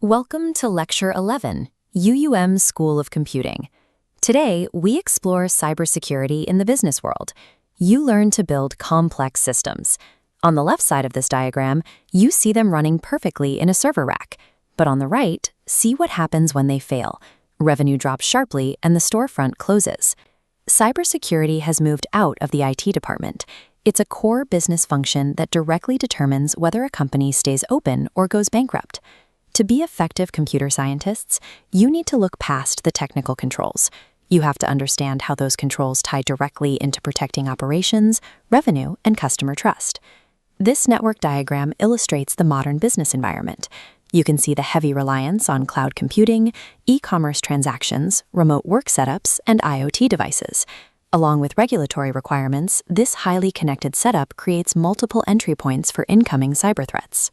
Welcome to Lecture 11, UUM School of Computing. Today, we explore cybersecurity in the business world. You learn to build complex systems. On the left side of this diagram, you see them running perfectly in a server rack. But on the right, see what happens when they fail. Revenue drops sharply and the storefront closes. Cybersecurity has moved out of the IT department. It's a core business function that directly determines whether a company stays open or goes bankrupt. To be effective computer scientists, you need to look past the technical controls. You have to understand how those controls tie directly into protecting operations, revenue, and customer trust. This network diagram illustrates the modern business environment. You can see the heavy reliance on cloud computing, e-commerce transactions, remote work setups, and IoT devices. Along with regulatory requirements, this highly connected setup creates multiple entry points for incoming cyber threats.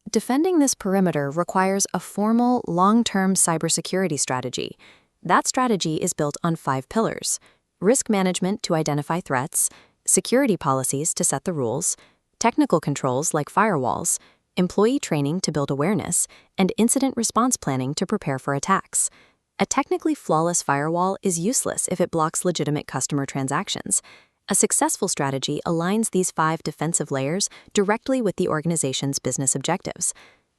Defending this perimeter requires a formal, long-term cybersecurity strategy. That strategy is built on 5 pillars: risk management to identify threats, security policies to set the rules, technical controls like firewalls, employee training to build awareness, and incident response planning to prepare for attacks. A technically flawless firewall is useless if it blocks legitimate customer transactions. A successful strategy aligns these 5 defensive layers directly with the organization's business objectives.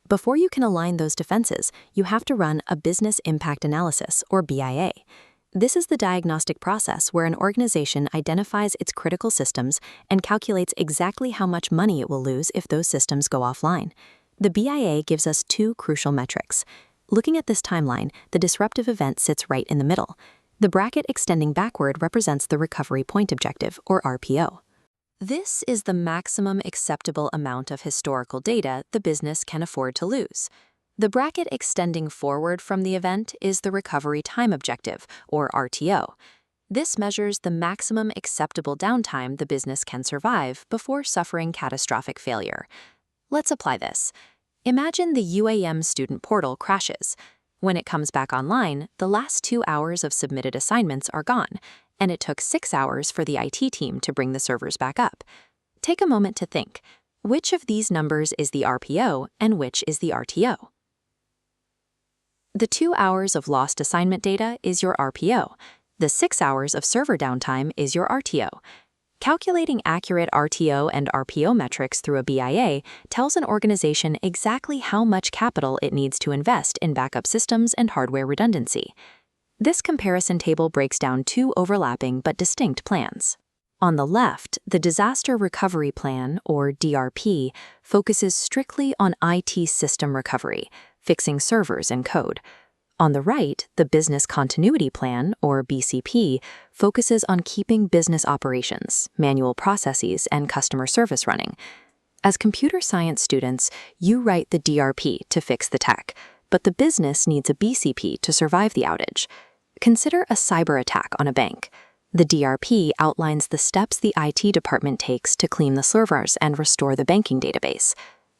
Before you can align those defenses, you have to run a business impact analysis, or BIA. This is the diagnostic process where an organization identifies its critical systems and calculates exactly how much money it will lose if those systems go offline. The BIA gives us 2 crucial metrics. Looking at this timeline, the disruptive event sits right in the middle. The bracket extending backward represents the recovery point objective, or RPO. This is the maximum acceptable amount of historical data the business can afford to lose. The bracket extending forward from the event is the recovery time objective, or RTO. This measures the maximum acceptable downtime the business can survive before suffering catastrophic failure. Let's apply this. Imagine the UAM student portal crashes. When it comes back online, the last 2 hours of submitted assignments are gone, and it took 6 hours for the IT team to bring the servers back up. Take a moment to think. Which of these numbers is the RPO and which is the RTO? The 2 hours of lost assignment data is your RPO. The 6 hours of server downtime is your RTO. Calculating accurate RTO and RPO metrics through a BIA tells an organization exactly how much capital it needs to invest in backup systems and hardware redundancy. This comparison table breaks down 2 overlapping but distinct plans. On the left, the Disaster Recovery Plan, or DRP, focuses strictly on IT system recovery, fixing servers and code. On the right, the Business Continuity Plan, or BCP, focuses on keeping business operations, manual processes, and customer service running. As computer science students, you write the DRP to fix the tech, but the business needs a BCP to survive the outage. Consider a cyber attack on a bank. The DRP outlines the steps the IT department takes to clean the servers and restore the banking database.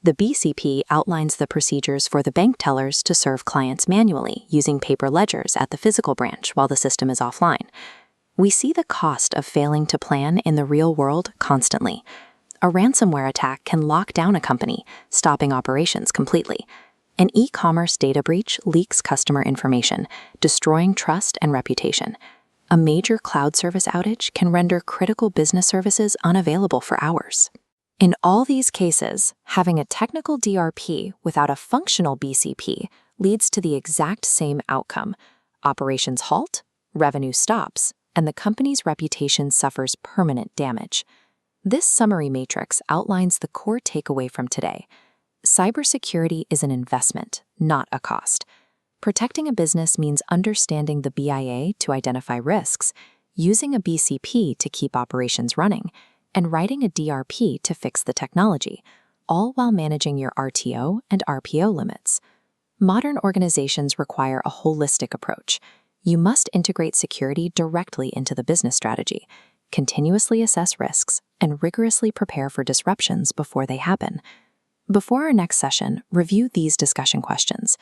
The BCP outlines the procedures for the bank tellers to serve clients manually using paper ledgers at the physical branch while the system is offline. We see the cost of failing to plan in the real world constantly. A ransomware attack can lock down a company, stopping operations completely. An e-commerce data breach leaks customer information, destroying trust and reputation. A major cloud service outage can render critical business services unavailable for hours. In all these cases, having a technical DRP without a functional BCP leads to the exact same outcome. Operations halt, revenue stops, and the company's reputation suffers permanent damage. This summary matrix outlines the core takeaway from today. Cybersecurity is an investment, not a cost. Protecting a business means understanding the BIA to identify risks, using a BCP to keep operations running, and writing a DRP to fix the technology, all while managing your RTO and RPO limits. Modern organizations require a holistic approach. You must integrate security directly into the business strategy, continuously assess risks, and rigorously prepare for disruptions before they happen. Before our next session, review these discussion questions.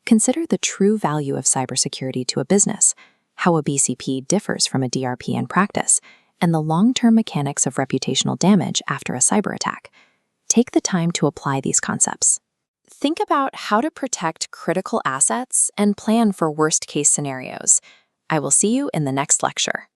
Consider the true value of cybersecurity to a business, how a BCP differs from a DRP in practice, and the long-term mechanics of reputational damage after a cyber attack. Take the time to apply these concepts. think about how to protect critical assets and plan for worst-case scenarios. I will see you in the next lecture.